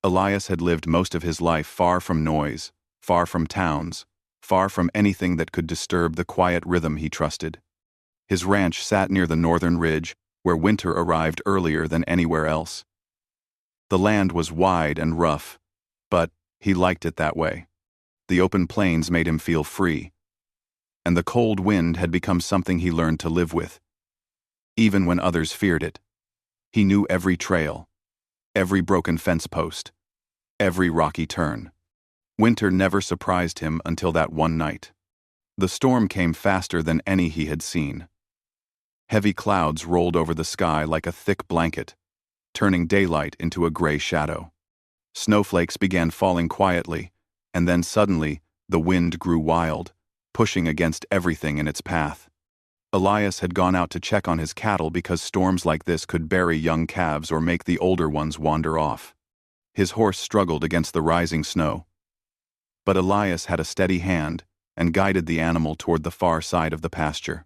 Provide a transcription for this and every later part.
Elias had lived most of his life far from noise, far from towns, far from anything that could disturb the quiet rhythm he trusted. His ranch sat near the northern ridge, where winter arrived earlier than anywhere else. The land was wide and rough, but he liked it that way. The open plains made him feel free, and the cold wind had become something he learned to live with, even when others feared it. He knew every trail, every broken fence post, every rocky turn. Winter never surprised him until that one night. The storm came faster than any he had seen. Heavy clouds rolled over the sky like a thick blanket, turning daylight into a gray shadow. Snowflakes began falling quietly, and then suddenly, the wind grew wild, pushing against everything in its path. Elias had gone out to check on his cattle because storms like this could bury young calves or make the older ones wander off. His horse struggled against the rising snow, but Elias had a steady hand and guided the animal toward the far side of the pasture.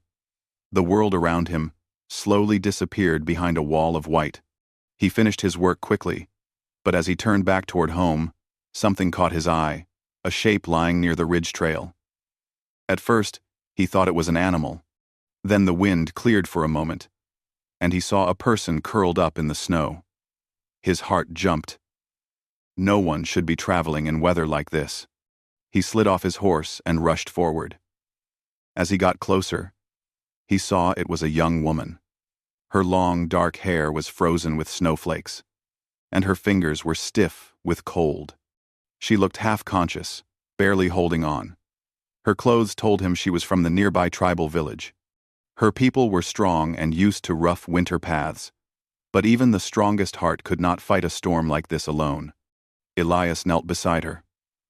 The world around him slowly disappeared behind a wall of white. He finished his work quickly, but as he turned back toward home, something caught his eye, a shape lying near the ridge trail. At first, he thought it was an animal. Then the wind cleared for a moment, and he saw a person curled up in the snow. His heart jumped. No one should be traveling in weather like this. He slid off his horse and rushed forward. As he got closer, he saw it was a young woman. Her long, dark hair was frozen with snowflakes, and her fingers were stiff with cold. She looked half-conscious, barely holding on. Her clothes told him she was from the nearby tribal village. Her people were strong and used to rough winter paths, but even the strongest heart could not fight a storm like this alone. Elias knelt beside her.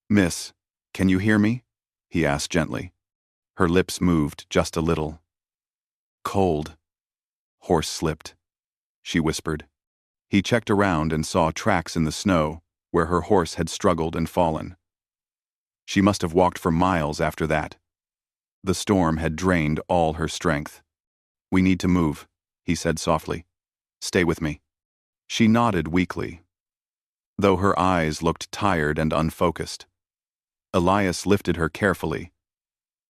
"Miss, can you hear me?" he asked gently. Her lips moved just a little. "Cold." "Horse slipped," she whispered. He checked around and saw tracks in the snow where her horse had struggled and fallen. She must have walked for miles after that. The storm had drained all her strength. "We need to move," he said softly. "Stay with me." She nodded weakly, though her eyes looked tired and unfocused. Elias lifted her carefully,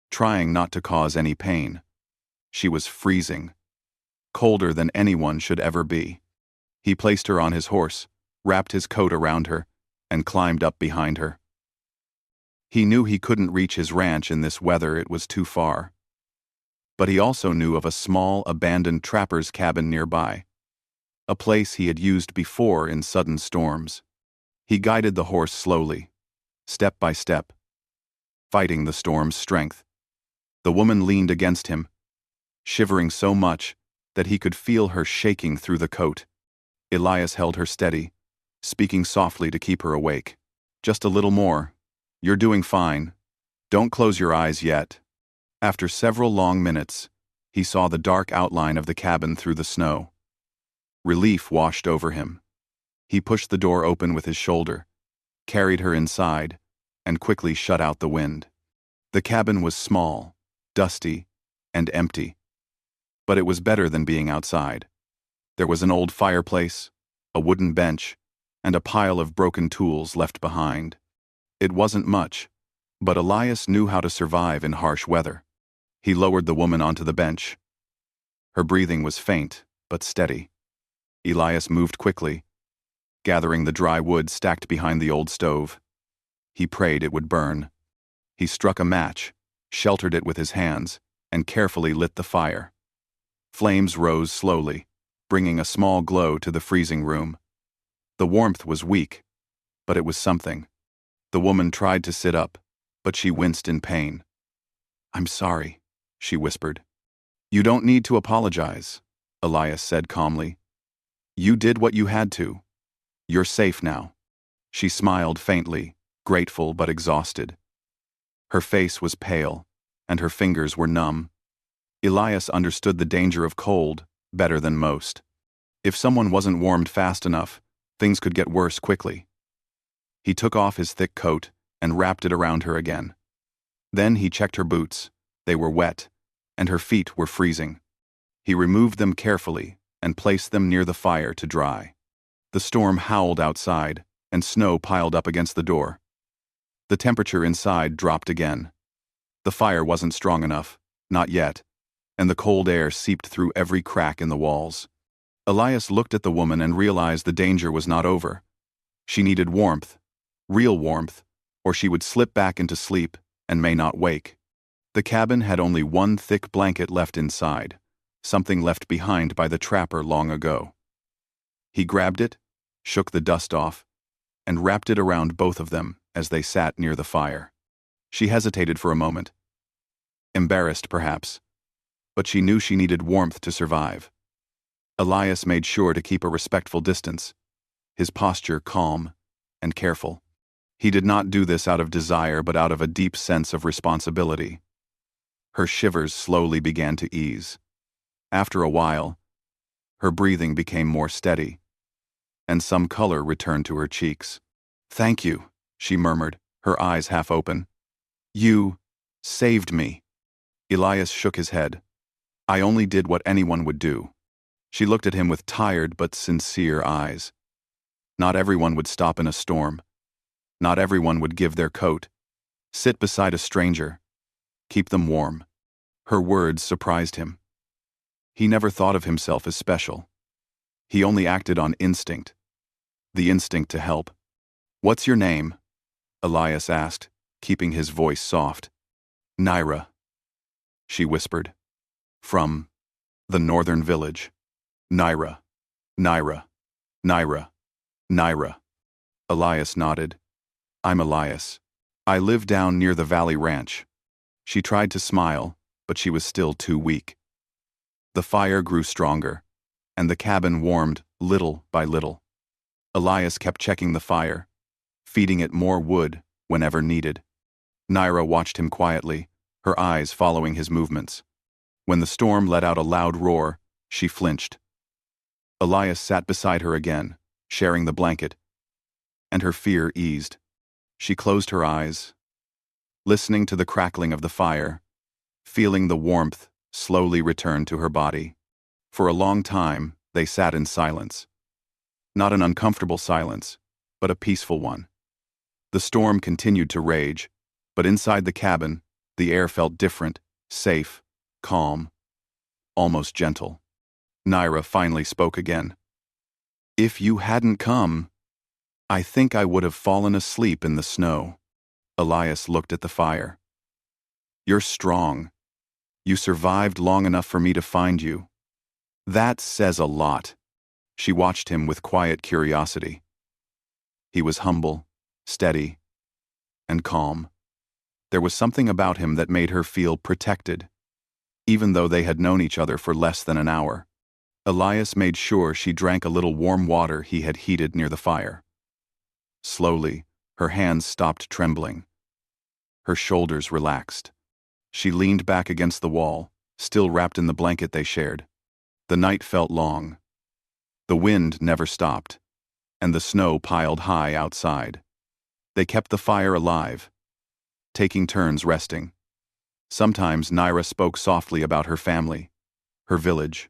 trying not to cause any pain. She was freezing, colder than anyone should ever be. He placed her on his horse, wrapped his coat around her, and climbed up behind her. He knew he couldn't reach his ranch in this weather, it was too far. But he also knew of a small, abandoned trapper's cabin nearby, a place he had used before in sudden storms. He guided the horse slowly, step by step, fighting the storm's strength. The woman leaned against him, shivering so much that he could feel her shaking through the coat. Elias held her steady, speaking softly to keep her awake. "Just a little more. You're doing fine. Don't close your eyes yet." After several long minutes, he saw the dark outline of the cabin through the snow. Relief washed over him. He pushed the door open with his shoulder, carried her inside, and quickly shut out the wind. The cabin was small, dusty, and empty, but it was better than being outside. There was an old fireplace, a wooden bench, and a pile of broken tools left behind. It wasn't much, but Elias knew how to survive in harsh weather. He lowered the woman onto the bench. Her breathing was faint, but steady. Elias moved quickly, gathering the dry wood stacked behind the old stove. He prayed it would burn. He struck a match, sheltered it with his hands, and carefully lit the fire. Flames rose slowly, bringing a small glow to the freezing room. The warmth was weak, but it was something. The woman tried to sit up, but she winced in pain. "I'm sorry," she whispered. "You don't need to apologize," Elias said calmly. "You did what you had to. You're safe now." She smiled faintly, grateful but exhausted. Her face was pale, and her fingers were numb. Elias understood the danger of cold better than most. If someone wasn't warmed fast enough, things could get worse quickly. He took off his thick coat and wrapped it around her again. Then he checked her boots. They were wet, and her feet were freezing. He removed them carefully and placed them near the fire to dry. The storm howled outside, and snow piled up against the door. The temperature inside dropped again. The fire wasn't strong enough, not yet, and the cold air seeped through every crack in the walls. Elias looked at the woman and realized the danger was not over. She needed warmth, real warmth, or she would slip back into sleep and may not wake. The cabin had only one thick blanket left inside, something left behind by the trapper long ago. He grabbed it, shook the dust off, and wrapped it around both of them as they sat near the fire. She hesitated for a moment. Embarrassed, perhaps, but she knew she needed warmth to survive. Elias made sure to keep a respectful distance, his posture calm and careful. He did not do this out of desire but out of a deep sense of responsibility. Her shivers slowly began to ease. After a while, her breathing became more steady, and some color returned to her cheeks. "Thank you," she murmured, her eyes half open. "You saved me." Elias shook his head. "I only did what anyone would do." She looked at him with tired but sincere eyes. Not everyone would stop in a storm. Not everyone would give their coat, sit beside a stranger, keep them warm. Her words surprised him. He never thought of himself as special. He only acted on instinct, the instinct to help. "What's your name?" Elias asked, keeping his voice soft. "Naira," she whispered. "From the northern village. Naira, Naira, Naira, Naira." Elias nodded. "I'm Elias. I live down near the Valley Ranch." She tried to smile, but she was still too weak. The fire grew stronger, and the cabin warmed little by little. Elias kept checking the fire, feeding it more wood whenever needed. Naira watched him quietly, her eyes following his movements. When the storm let out a loud roar, she flinched. Elias sat beside her again, sharing the blanket, and her fear eased. She closed her eyes, listening to the crackling of the fire, feeling the warmth slowly return to her body. For a long time, they sat in silence. Not an uncomfortable silence, but a peaceful one. The storm continued to rage, but inside the cabin, the air felt different, safe, calm, almost gentle. Naira finally spoke again. "If you hadn't come, I think I would have fallen asleep in the snow." Elias looked at the fire. "You're strong. You survived long enough for me to find you. That says a lot." She watched him with quiet curiosity. He was humble, steady, and calm. There was something about him that made her feel protected, even though they had known each other for less than an hour. Elias made sure she drank a little warm water he had heated near the fire. Slowly, her hands stopped trembling. Her shoulders relaxed. She leaned back against the wall, still wrapped in the blanket they shared. The night felt long. The wind never stopped, and the snow piled high outside. They kept the fire alive, taking turns resting. Sometimes Naira spoke softly about her family, her village,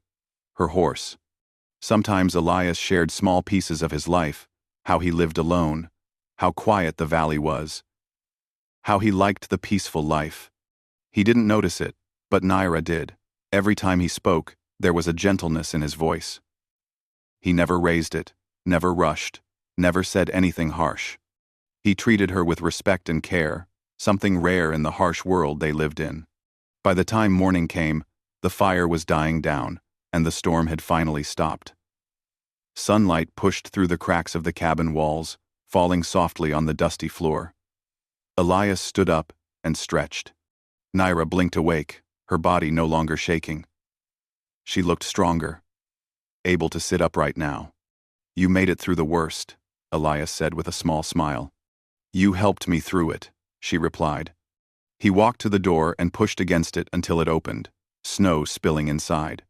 her horse. Sometimes Elias shared small pieces of his life, how he lived alone, how quiet the valley was, how he liked the peaceful life. He didn't notice it, but Naira did. Every time he spoke, there was a gentleness in his voice. He never raised it, never rushed, never said anything harsh. He treated her with respect and care, something rare in the harsh world they lived in. By the time morning came, the fire was dying down, and the storm had finally stopped. Sunlight pushed through the cracks of the cabin walls, falling softly on the dusty floor. Elias stood up and stretched. Naira blinked awake, her body no longer shaking. She looked stronger, able to sit upright now. "You made it through the worst," Elias said with a small smile. "You helped me through it," she replied. He walked to the door and pushed against it until it opened, snow spilling inside.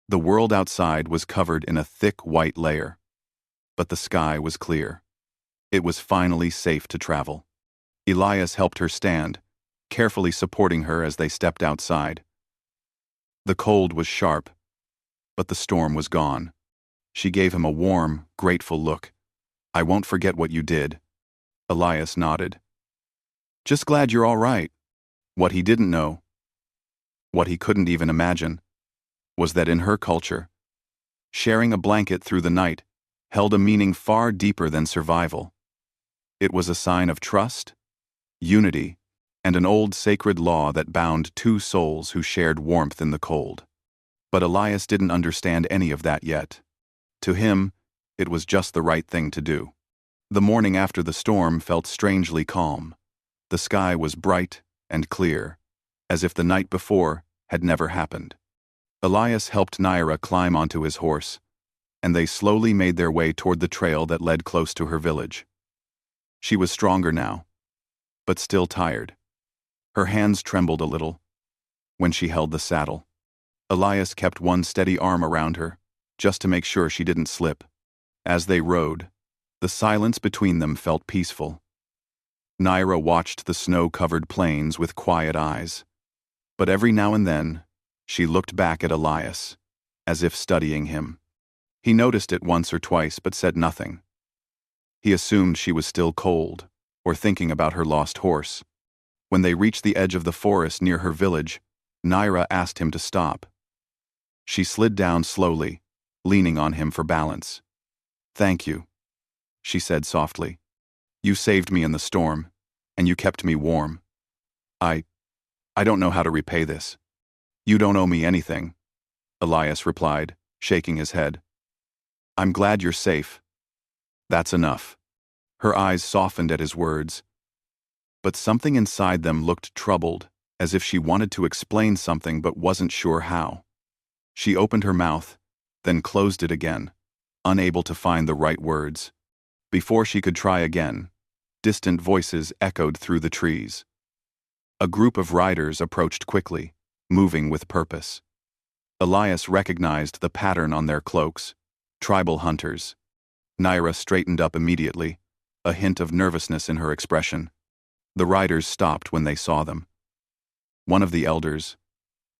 The world outside was covered in a thick white layer, but the sky was clear. It was finally safe to travel. Elias helped her stand, carefully supporting her as they stepped outside. The cold was sharp, but the storm was gone. She gave him a warm, grateful look. I won't forget what you did. Elias nodded. Just glad you're all right. What he didn't know, what he couldn't even imagine, was that in her culture, sharing a blanket through the night held a meaning far deeper than survival. It was a sign of trust, unity, and an old sacred law that bound two souls who shared warmth in the cold. But Elias didn't understand any of that yet. To him, it was just the right thing to do. The morning after the storm felt strangely calm. The sky was bright and clear, as if the night before had never happened. Elias helped Naira climb onto his horse, and they slowly made their way toward the trail that led close to her village. She was stronger now, but still tired. Her hands trembled a little when she held the saddle. Elias kept one steady arm around her, just to make sure she didn't slip. As they rode, the silence between them felt peaceful. Naira watched the snow-covered plains with quiet eyes, but every now and then, she looked back at Elias, as if studying him. He noticed it once or twice but said nothing. He assumed she was still cold, or thinking about her lost horse. When they reached the edge of the forest near her village, Naira asked him to stop. She slid down slowly, leaning on him for balance. "Thank you," she said softly. "You saved me in the storm, and you kept me warm. I don't know how to repay this." "You don't owe me anything," Elias replied, shaking his head. "I'm glad you're safe. That's enough." Her eyes softened at his words, but something inside them looked troubled, as if she wanted to explain something but wasn't sure how. She opened her mouth, then closed it again, unable to find the right words. Before she could try again, distant voices echoed through the trees. A group of riders approached quickly, moving with purpose. Elias recognized the pattern on their cloaks: tribal hunters. Naira straightened up immediately, a hint of nervousness in her expression. The riders stopped when they saw them. One of the elders,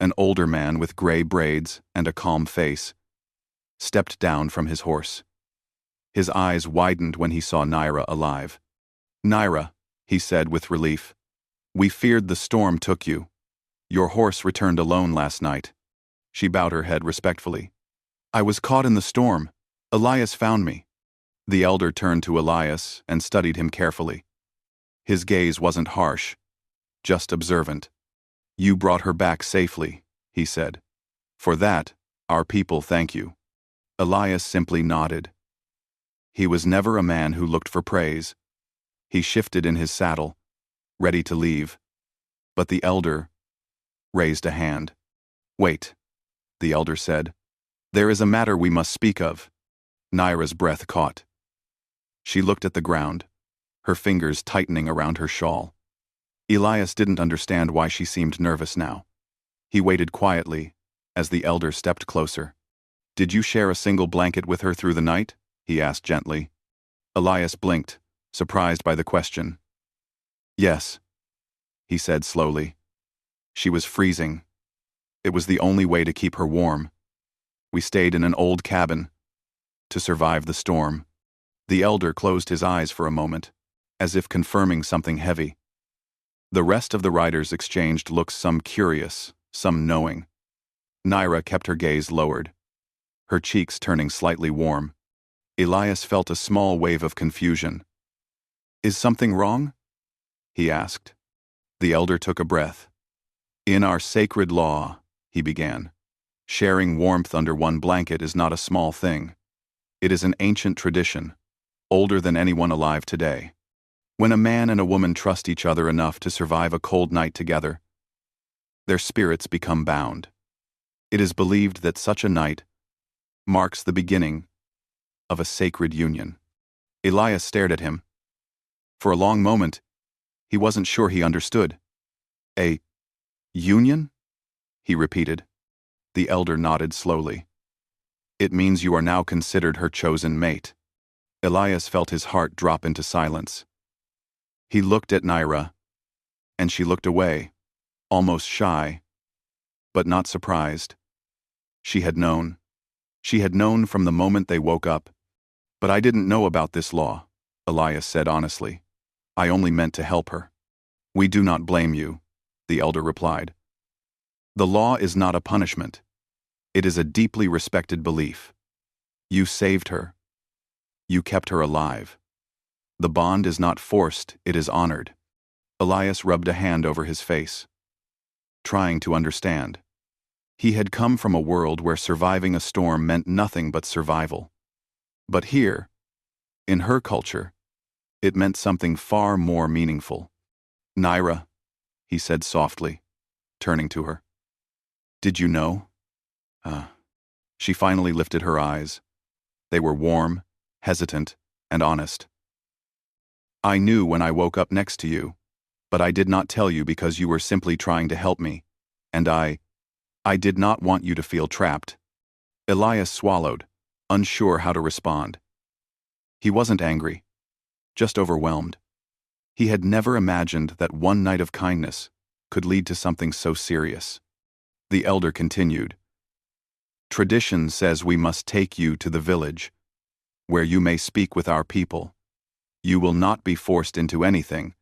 an older man with gray braids and a calm face, stepped down from his horse. His eyes widened when he saw Naira alive. "Naira," he said with relief, "we feared the storm took you. Your horse returned alone last night." She bowed her head respectfully. "I was caught in the storm. Elias found me." The elder turned to Elias and studied him carefully. His gaze wasn't harsh, just observant. "You brought her back safely," he said. "For that, our people thank you." Elias simply nodded. He was never a man who looked for praise. He shifted in his saddle, ready to leave. But the elder raised a hand. "Wait," the elder said. "There is a matter we must speak of." Naira's breath caught. She looked at the ground, her fingers tightening around her shawl. Elias didn't understand why she seemed nervous now. He waited quietly as the elder stepped closer. "Did you share a single blanket with her through the night?" he asked gently. Elias blinked, surprised by the question. "Yes," he said slowly. "She was freezing. It was the only way to keep her warm. We stayed in an old cabin to survive the storm." The elder closed his eyes for a moment, as if confirming something heavy. The rest of the riders exchanged looks, some curious, some knowing. Naira kept her gaze lowered, her cheeks turning slightly warm. Elias felt a small wave of confusion. "Is something wrong?" he asked. The elder took a breath. "In our sacred law," he began, "sharing warmth under one blanket is not a small thing. It is an ancient tradition, older than anyone alive today. When a man and a woman trust each other enough to survive a cold night together, their spirits become bound. It is believed that such a night marks the beginning of a sacred union." Elias stared at him. For a long moment, he wasn't sure he understood. "A union?" he repeated. The elder nodded slowly. "It means you are now considered her chosen mate." Elias felt his heart drop into silence. He looked at Naira, and she looked away, almost shy, but not surprised. She had known. She had known from the moment they woke up. But I didn't know about this law, Elias said honestly. I only meant to help her. We do not blame you, the elder replied. The law is not a punishment. It is a deeply respected belief. You saved her. You kept her alive. The bond is not forced, it is honored. Elias rubbed a hand over his face, trying to understand. He had come from a world where surviving a storm meant nothing but survival. But here, in her culture, it meant something far more meaningful. Naira, he said softly, turning to her. Did you know? She finally lifted her eyes. They were warm, hesitant, and honest. I knew when I woke up next to you, but I did not tell you because you were simply trying to help me, and I did not want you to feel trapped. Elias swallowed, unsure how to respond. He wasn't angry, just overwhelmed. He had never imagined that one night of kindness could lead to something so serious. The elder continued. Tradition says we must take you to the village, where you may speak with our people. You will not be forced into anything,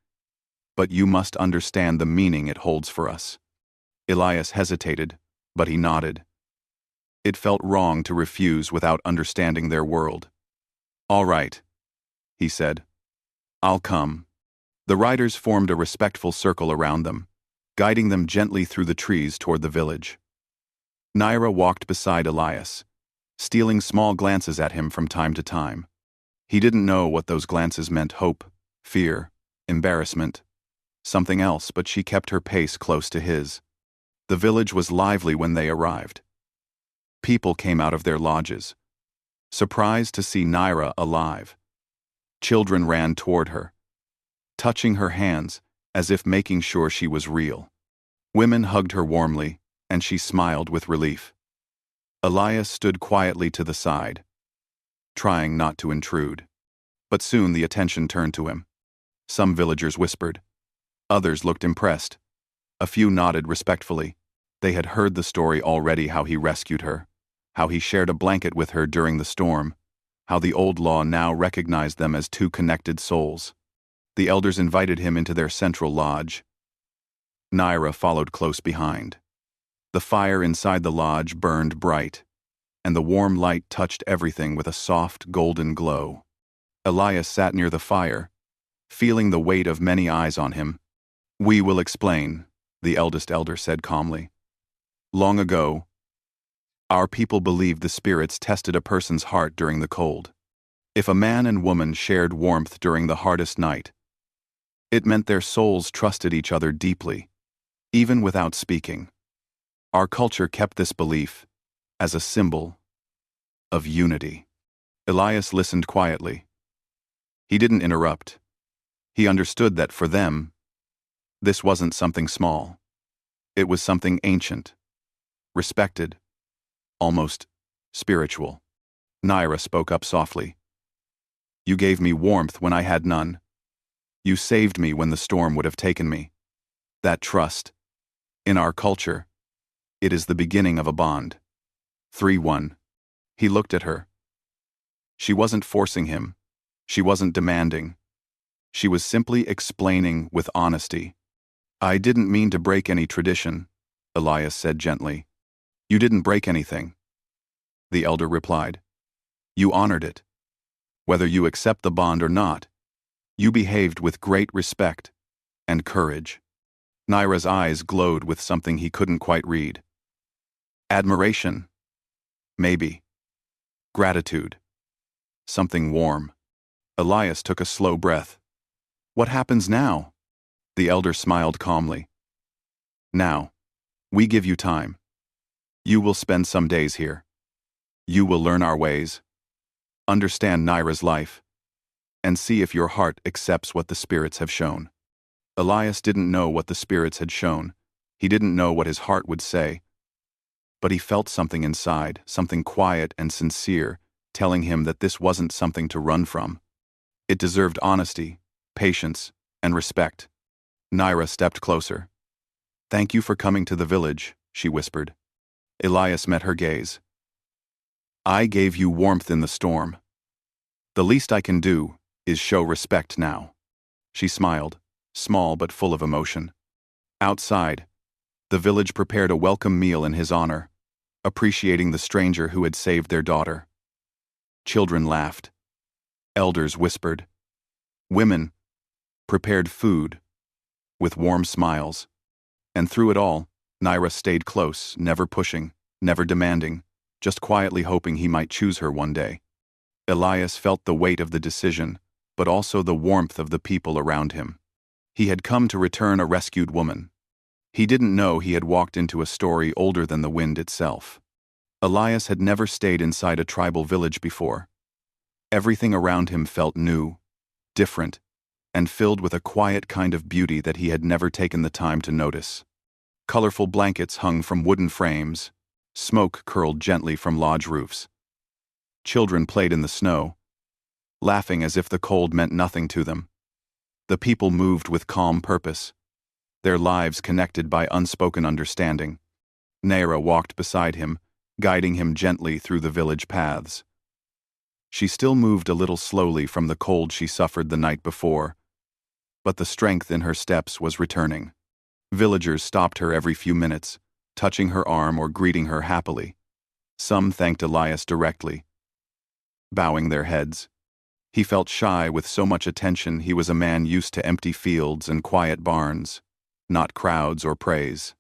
but you must understand the meaning it holds for us. Elias hesitated, but he nodded. It felt wrong to refuse without understanding their world. All right, he said. I'll come. The riders formed a respectful circle around them, guiding them gently through the trees toward the village. Naira walked beside Elias, stealing small glances at him from time to time. He didn't know what those glances meant: hope, fear, embarrassment, something else, but she kept her pace close to his. The village was lively when they arrived. People came out of their lodges, surprised to see Naira alive. Children ran toward her, touching her hands as if making sure she was real. Women hugged her warmly, and she smiled with relief. Elias stood quietly to the side, trying not to intrude. But soon the attention turned to him. Some villagers whispered. Others looked impressed. A few nodded respectfully. They had heard the story already: how he rescued her, how he shared a blanket with her during the storm, how the old law now recognized them as two connected souls. The elders invited him into their central lodge. Naira followed close behind. The fire inside the lodge burned bright, and the warm light touched everything with a soft, golden glow. Elias sat near the fire, feeling the weight of many eyes on him. We will explain, the eldest elder said calmly. Long ago, our people believed the spirits tested a person's heart during the cold. If a man and woman shared warmth during the hardest night, it meant their souls trusted each other deeply, even without speaking. Our culture kept this belief as a symbol of unity. Elias listened quietly. He didn't interrupt. He understood that for them, this wasn't something small. It was something ancient, respected, almost spiritual. Naira spoke up softly. You gave me warmth when I had none. You saved me when the storm would have taken me. That trust, in our culture, it is the beginning of a bond. 3-1. He looked at her. She wasn't forcing him. She wasn't demanding. She was simply explaining with honesty. I didn't mean to break any tradition, Elias said gently. You didn't break anything, the elder replied. You honored it. Whether you accept the bond or not, you behaved with great respect and courage. Naira's eyes glowed with something he couldn't quite read. Admiration. Maybe. Gratitude. Something warm. Elias took a slow breath. What happens now? The elder smiled calmly. Now, we give you time. You will spend some days here. You will learn our ways, understand Naira's life, and see if your heart accepts what the spirits have shown. Elias didn't know what the spirits had shown. He didn't know what his heart would say. But he felt something inside, something quiet and sincere, telling him that this wasn't something to run from. It deserved honesty, patience, and respect. Naira stepped closer. Thank you for coming to the village, she whispered. Elias met her gaze. I gave you warmth in the storm. The least I can do is show respect now. She smiled, small but full of emotion. Outside, the village prepared a welcome meal in his honor, appreciating the stranger who had saved their daughter. Children laughed. Elders whispered. Women prepared food with warm smiles. And through it all, Naira stayed close, never pushing, never demanding, just quietly hoping he might choose her one day. Elias felt the weight of the decision, but also the warmth of the people around him. He had come to return a rescued woman. He didn't know he had walked into a story older than the wind itself. Elias had never stayed inside a tribal village before. Everything around him felt new, different, and filled with a quiet kind of beauty that he had never taken the time to notice. Colorful blankets hung from wooden frames, smoke curled gently from lodge roofs. Children played in the snow, laughing as if the cold meant nothing to them. The people moved with calm purpose, their lives connected by unspoken understanding. Naira walked beside him, guiding him gently through the village paths. She still moved a little slowly from the cold she suffered the night before, but the strength in her steps was returning. Villagers stopped her every few minutes, touching her arm or greeting her happily. Some thanked Elias directly, bowing their heads. He felt shy with so much attention. He was a man used to empty fields and quiet barns, not crowds or praise.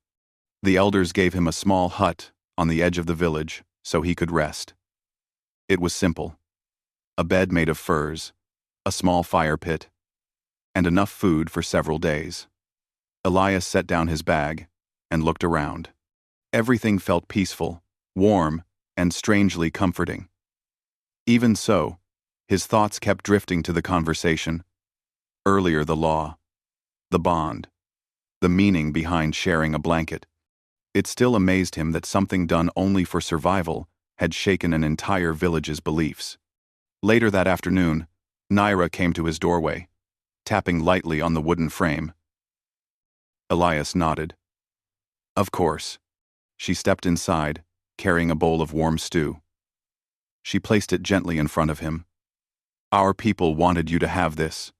The elders gave him a small hut on the edge of the village so he could rest. It was simple. A bed made of furs, a small fire pit, and enough food for several days. Elias set down his bag and looked around. Everything felt peaceful, warm, and strangely comforting. Even so, his thoughts kept drifting to the conversation. Earlier, the law, the bond, the meaning behind sharing a blanket. It still amazed him that something done only for survival had shaken an entire village's beliefs. Later that afternoon, Naira came to his doorway, tapping lightly on the wooden frame. Elias nodded. Of course. She stepped inside, carrying a bowl of warm stew. She placed it gently in front of him. Our people wanted you to have this.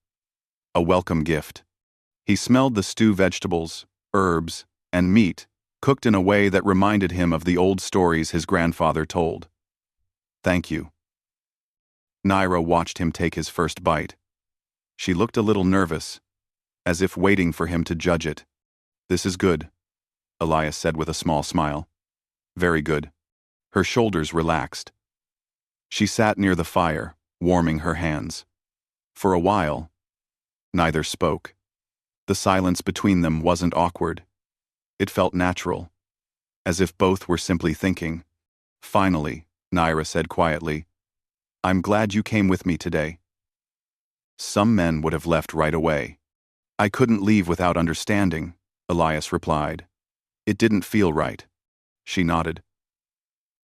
A welcome gift. He smelled the stew, vegetables, herbs, and meat, cooked in a way that reminded him of the old stories his grandfather told. Thank you. Naira watched him take his first bite. She looked a little nervous, as if waiting for him to judge it. This is good, Elias said with a small smile. Very good. Her shoulders relaxed. She sat near the fire, warming her hands. For a while, neither spoke. The silence between them wasn't awkward. It felt natural, as if both were simply thinking. Finally, Naira said quietly, I'm glad you came with me today. Some men would have left right away. I couldn't leave without understanding, Elias replied. It didn't feel right. She nodded.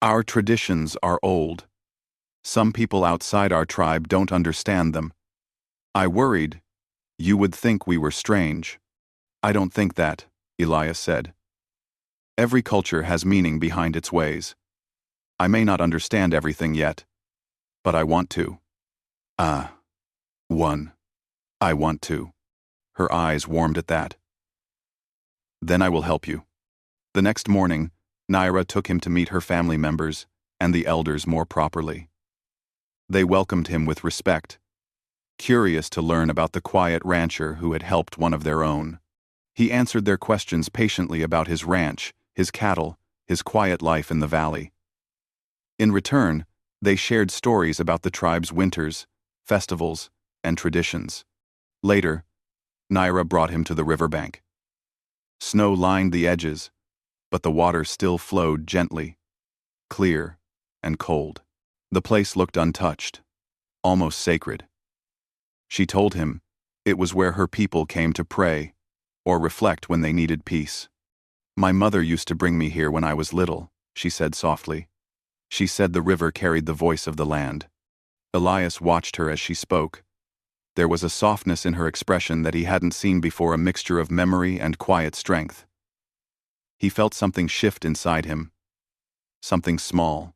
Our traditions are old. Some people outside our tribe don't understand them. I worried you would think we were strange. I don't think that, Elias said. Every culture has meaning behind its ways. I may not understand everything yet, but I want to. I want to. Her eyes warmed at that. Then I will help you. The next morning, Naira took him to meet her family members and the elders more properly. They welcomed him with respect, curious to learn about the quiet rancher who had helped one of their own. He answered their questions patiently about his ranch, his cattle, his quiet life in the valley. In return, they shared stories about the tribe's winters, festivals, and traditions. Later, Naira brought him to the riverbank. Snow lined the edges, but the water still flowed gently, clear and cold. The place looked untouched, almost sacred. She told him it was where her people came to pray or reflect when they needed peace. My mother used to bring me here when I was little, she said softly. She said the river carried the voice of the land. Elias watched her as she spoke. There was a softness in her expression that he hadn't seen before, a mixture of memory and quiet strength. He felt something shift inside him. Something small,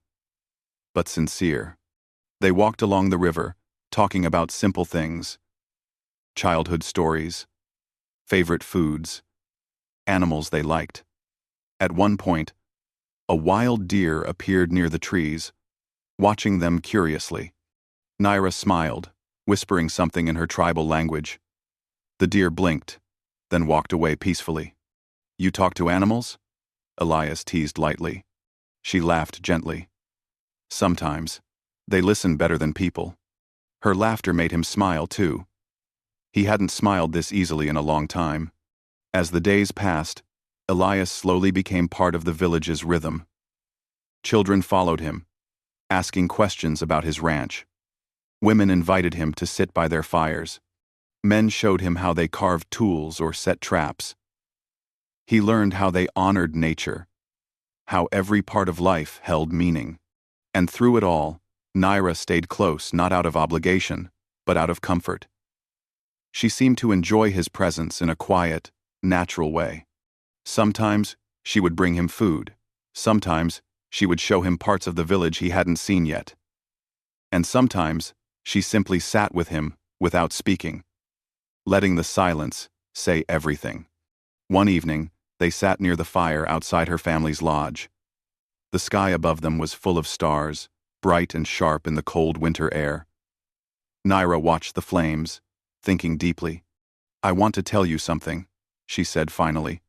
but sincere. They walked along the river, talking about simple things, childhood stories, favorite foods, animals they liked. At one point, a wild deer appeared near the trees, watching them curiously. Naira smiled, whispering something in her tribal language. The deer blinked, then walked away peacefully. "You talk to animals?" Elias teased lightly. She laughed gently. "Sometimes. They listen better than people." Her laughter made him smile too. He hadn't smiled this easily in a long time. As the days passed, Elias slowly became part of the village's rhythm. Children followed him, asking questions about his ranch. Women invited him to sit by their fires. Men showed him how they carved tools or set traps. He learned how they honored nature, how every part of life held meaning. And through it all, Naira stayed close not out of obligation, but out of comfort. She seemed to enjoy his presence in a quiet, natural way. Sometimes she would bring him food. Sometimes she would show him parts of the village he hadn't seen yet. And sometimes she simply sat with him without speaking, letting the silence say everything. One evening, they sat near the fire outside her family's lodge. The sky above them was full of stars, bright and sharp in the cold winter air. Naira watched the flames, thinking deeply. "I want to tell you something," she said finally.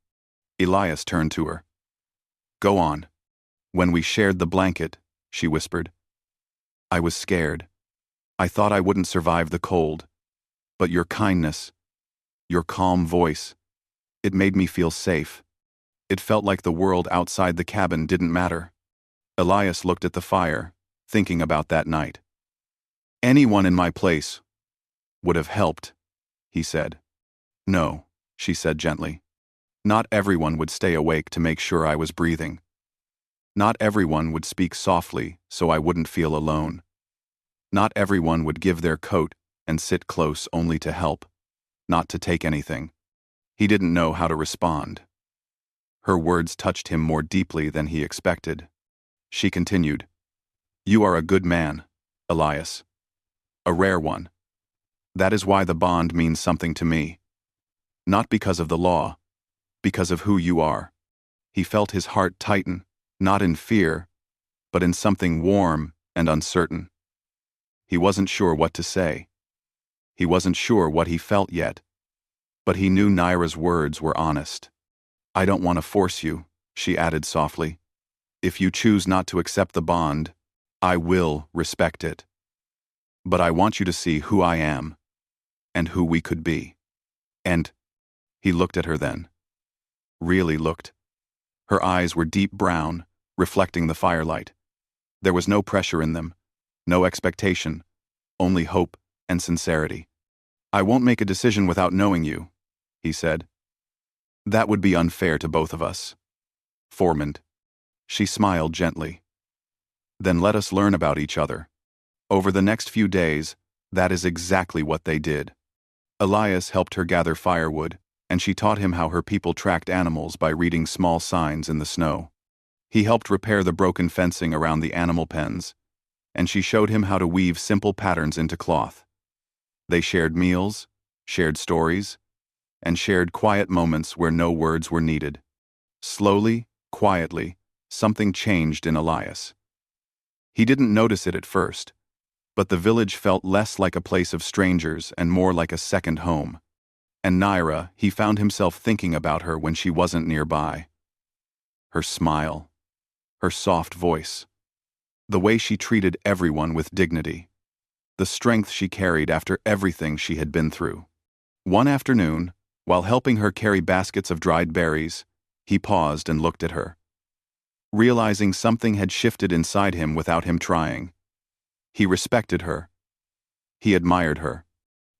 Elias turned to her. "Go on." "When we shared the blanket," she whispered, "I was scared. I thought I wouldn't survive the cold. But your kindness, your calm voice, it made me feel safe. It felt like the world outside the cabin didn't matter." Elias looked at the fire, thinking about that night. "Anyone in my place would have helped," he said. "No," she said gently. "Not everyone would stay awake to make sure I was breathing. Not everyone would speak softly so I wouldn't feel alone. Not everyone would give their coat and sit close only to help, not to take anything." He didn't know how to respond. Her words touched him more deeply than he expected. She continued, "You are a good man, Elias. A rare one. That is why the bond means something to me. Not because of the law, because of who you are." He felt his heart tighten, not in fear, but in something warm and uncertain. He wasn't sure what to say. He wasn't sure what he felt yet. But he knew Naira's words were honest. "I don't want to force you," she added softly. "If you choose not to accept the bond, I will respect it. But I want you to see who I am, and who we could be." And he looked at her then. Really looked. Her eyes were deep brown, reflecting the firelight. There was no pressure in them, no expectation, only hope and sincerity. "I won't make a decision without knowing you," he said. "That would be unfair to both of us." Formand. She smiled gently. "Then let us learn about each other." Over the next few days, that is exactly what they did. Elias helped her gather firewood, and she taught him how her people tracked animals by reading small signs in the snow. He helped repair the broken fencing around the animal pens, and she showed him how to weave simple patterns into cloth. They shared meals, shared stories, and shared quiet moments where no words were needed. Slowly, quietly, something changed in Elias. He didn't notice it at first, but the village felt less like a place of strangers and more like a second home. And Naira, he found himself thinking about her when she wasn't nearby. Her smile, her soft voice, the way she treated everyone with dignity, the strength she carried after everything she had been through. One afternoon, while helping her carry baskets of dried berries, he paused and looked at her. Realizing something had shifted inside him without him trying. He respected her. He admired her.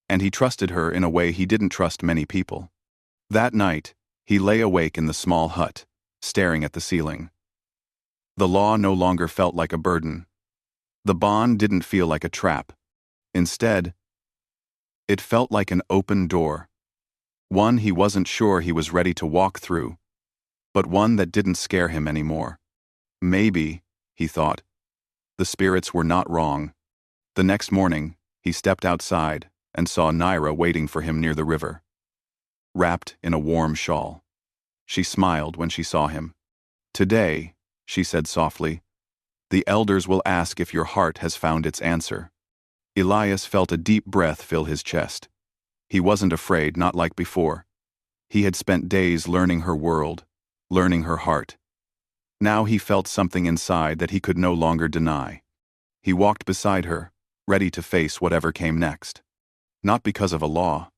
And he trusted her in a way he didn't trust many people. That night, he lay awake in the small hut, staring at the ceiling. The law no longer felt like a burden. The bond didn't feel like a trap. Instead, it felt like an open door. One he wasn't sure he was ready to walk through, but one that didn't scare him anymore. Maybe, he thought, the spirits were not wrong. The next morning, He stepped outside and saw Naira waiting for him near the river, wrapped in a warm shawl. She smiled when she saw him. "Today," she said softly, "the elders will ask if your heart has found its answer." Elias felt a deep breath fill his chest. He wasn't afraid, not like before. He had spent days learning her world, learning her heart. Now he felt something inside that he could no longer deny. He walked beside her, ready to face whatever came next. Not because of a law,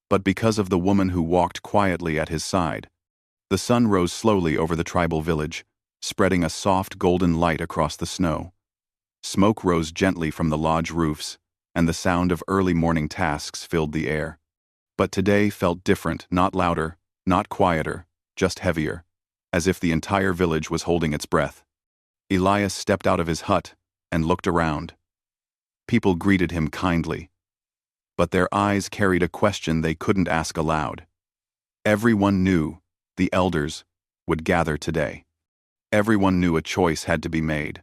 but because of the woman who walked quietly at his side. The sun rose slowly over the tribal village, spreading a soft golden light across the snow. Smoke rose gently from the lodge roofs, and the sound of early morning tasks filled the air. But today felt different, not louder, not quieter, just heavier, as if the entire village was holding its breath. Elias stepped out of his hut and looked around. People greeted him kindly, but their eyes carried a question they couldn't ask aloud. Everyone knew the elders would gather today. Everyone knew a choice had to be made,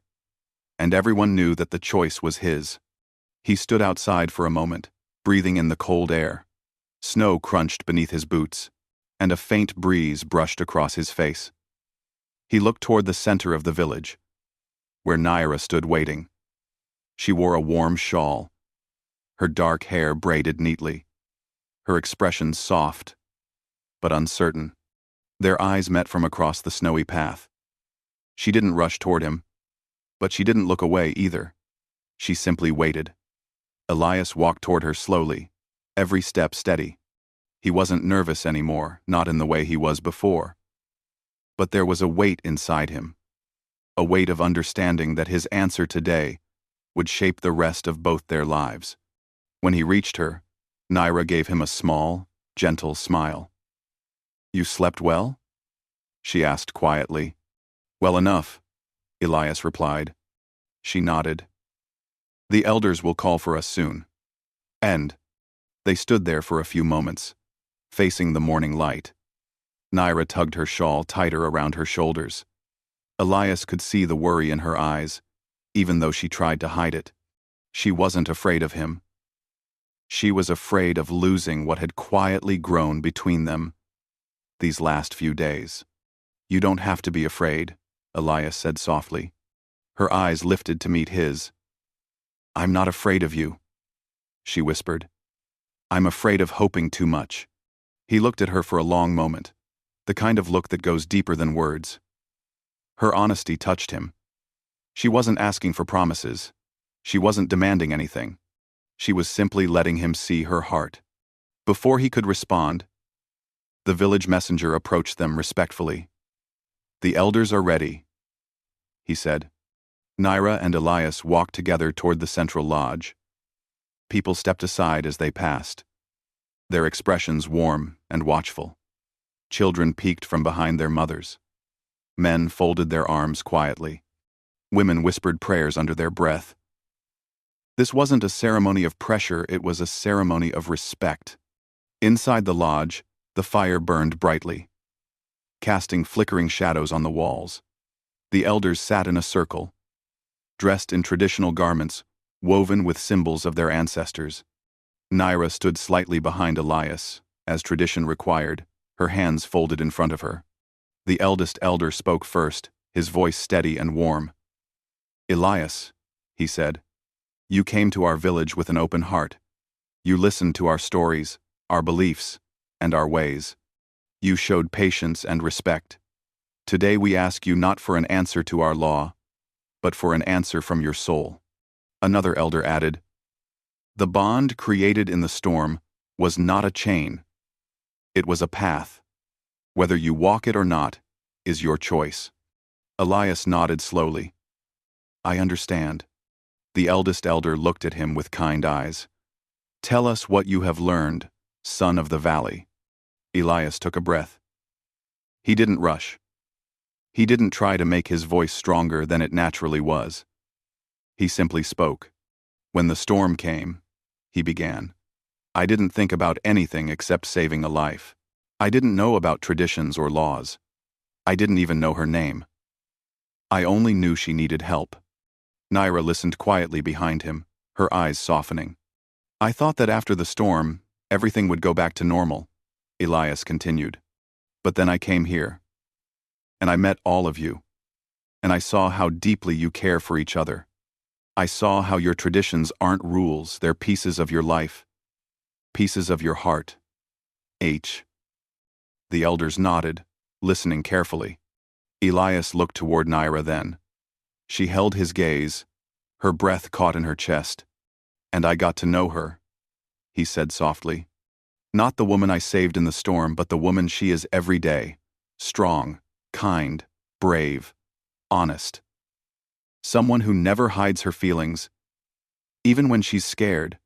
and everyone knew that the choice was his. He stood outside for a moment, breathing in the cold air. Snow crunched beneath his boots, and a faint breeze brushed across his face. He looked toward the center of the village, where Naira stood waiting. She wore a warm shawl, her dark hair braided neatly, her expression soft but uncertain. Their eyes met from across the snowy path. She didn't rush toward him, but she didn't look away either. She simply waited. Elias walked toward her slowly, every step steady. He wasn't nervous anymore, not in the way he was before. But there was a weight inside him, a weight of understanding that his answer today would shape the rest of both their lives. When he reached her, Naira gave him a small, gentle smile. "You slept well?" she asked quietly. "Well enough," Elias replied. She nodded. "The elders will call for us soon." And they stood there for a few moments, facing the morning light. Naira tugged her shawl tighter around her shoulders. Elias could see the worry in her eyes, even though she tried to hide it. She wasn't afraid of him. She was afraid of losing what had quietly grown between them these last few days. "You don't have to be afraid," Elias said softly. Her eyes lifted to meet his. "I'm not afraid of you," she whispered. "I'm afraid of hoping too much." He looked at her for a long moment, the kind of look that goes deeper than words. Her honesty touched him. She wasn't asking for promises. She wasn't demanding anything. She was simply letting him see her heart. Before he could respond, the village messenger approached them respectfully. "The elders are ready," he said. Naira and Elias walked together toward the central lodge. People stepped aside as they passed, their expressions warm and watchful. Children peeked from behind their mothers. Men folded their arms quietly. Women whispered prayers under their breath. This wasn't a ceremony of pressure, it was a ceremony of respect. Inside the lodge, the fire burned brightly, casting flickering shadows on the walls. The elders sat in a circle, dressed in traditional garments, woven with symbols of their ancestors. Naira stood slightly behind Elias, as tradition required, her hands folded in front of her. The eldest elder spoke first, his voice steady and warm. "Elias," he said, "you came to our village with an open heart. You listened to our stories, our beliefs, and our ways. You showed patience and respect. Today we ask you not for an answer to our law, but for an answer from your soul." Another elder added, "The bond created in the storm was not a chain. It was a path. Whether you walk it or not is your choice." Elias nodded slowly. "I understand." The eldest elder looked at him with kind eyes. "Tell us what you have learned, son of the valley." Elias took a breath. He didn't rush. He didn't try to make his voice stronger than it naturally was. He simply spoke. "When the storm came," he began, "I didn't think about anything except saving a life. I didn't know about traditions or laws. I didn't even know her name. I only knew she needed help." Naira listened quietly behind him, her eyes softening. I thought that after the storm, everything would go back to normal, Elias continued. But then I came here. And I met all of you. And I saw how deeply you care for each other. I saw how your traditions aren't rules, they're pieces of your life. Pieces of your heart. H. The elders nodded, listening carefully. Elias looked toward Naira then. She held his gaze, her breath caught in her chest. And I got to know her, he said softly. Not the woman I saved in the storm, but the woman she is every day. Strong, kind, brave, honest. Someone who never hides her feelings, even when she's scared.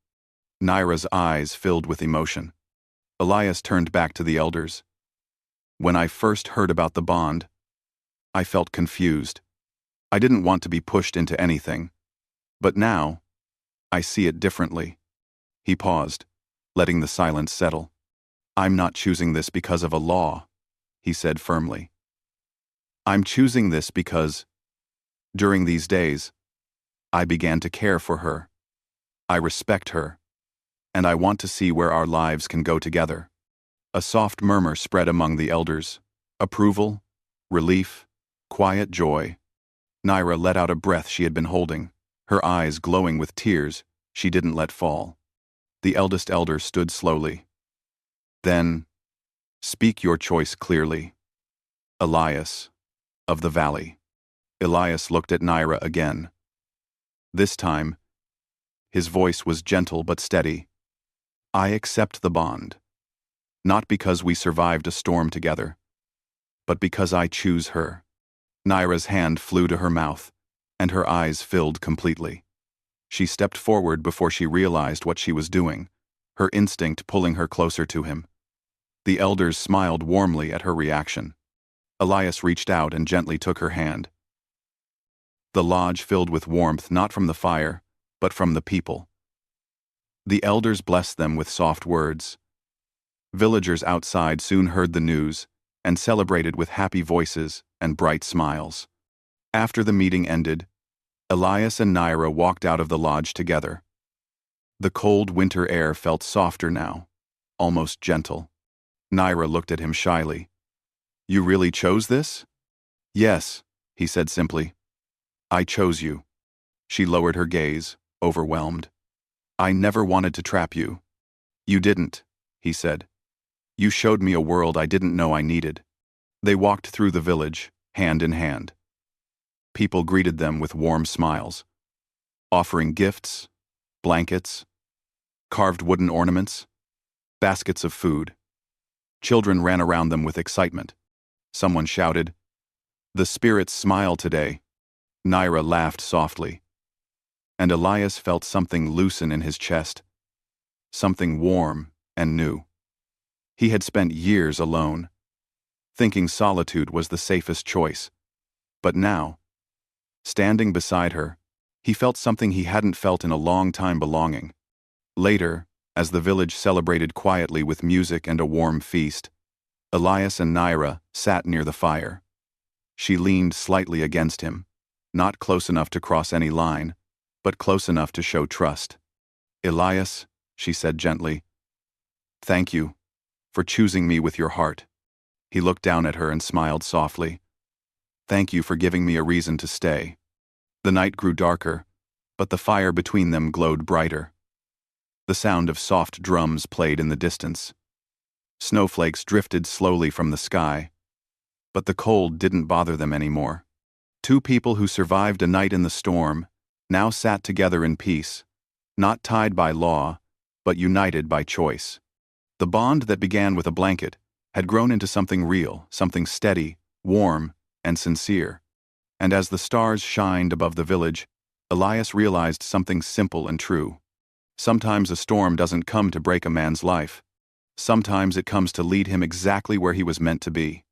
Naira's eyes filled with emotion. Elias turned back to the elders. When I first heard about the bond, I felt confused. I didn't want to be pushed into anything. But now, I see it differently. He paused, letting the silence settle. I'm not choosing this because of a law, he said firmly. I'm choosing this because, during these days, I began to care for her. I respect her, and I want to see where our lives can go together. A soft murmur spread among the elders. Approval, relief, quiet joy. Naira let out a breath she had been holding, her eyes glowing with tears she didn't let fall. The eldest elder stood slowly. Then, speak your choice clearly. Elias, of the valley. Elias looked at Naira again. This time, his voice was gentle but steady. I accept the bond. Not because we survived a storm together, but because I choose her. Naira's hand flew to her mouth, and her eyes filled completely. She stepped forward before she realized what she was doing, her instinct pulling her closer to him. The elders smiled warmly at her reaction. Elias reached out and gently took her hand. The lodge filled with warmth not from the fire, but from the people. The elders blessed them with soft words. Villagers outside soon heard the news and celebrated with happy voices and bright smiles. After the meeting ended, Elias and Naira walked out of the lodge together. The cold winter air felt softer now, almost gentle. Naira looked at him shyly. You really chose this? Yes, he said simply. I chose you. She lowered her gaze, overwhelmed. I never wanted to trap you. You didn't, he said. You showed me a world I didn't know I needed. They walked through the village, hand in hand. People greeted them with warm smiles, offering gifts, blankets, carved wooden ornaments, baskets of food. Children ran around them with excitement. Someone shouted, "The spirits smile today." Naira laughed softly, and Elias felt something loosen in his chest, something warm and new. He had spent years alone, thinking solitude was the safest choice. But now, standing beside her, he felt something he hadn't felt in a long time: belonging. Later, as the village celebrated quietly with music and a warm feast, Elias and Naira sat near the fire. She leaned slightly against him, not close enough to cross any line, but close enough to show trust. Elias, she said gently, thank you for choosing me with your heart. He looked down at her and smiled softly. Thank you for giving me a reason to stay. The night grew darker, but the fire between them glowed brighter. The sound of soft drums played in the distance. Snowflakes drifted slowly from the sky, but the cold didn't bother them anymore. Two people who survived a night in the storm now sat together in peace, not tied by law, but united by choice. The bond that began with a blanket had grown into something real, something steady, warm, and sincere. And as the stars shined above the village, Elias realized something simple and true. Sometimes a storm doesn't come to break a man's life. Sometimes it comes to lead him exactly where he was meant to be.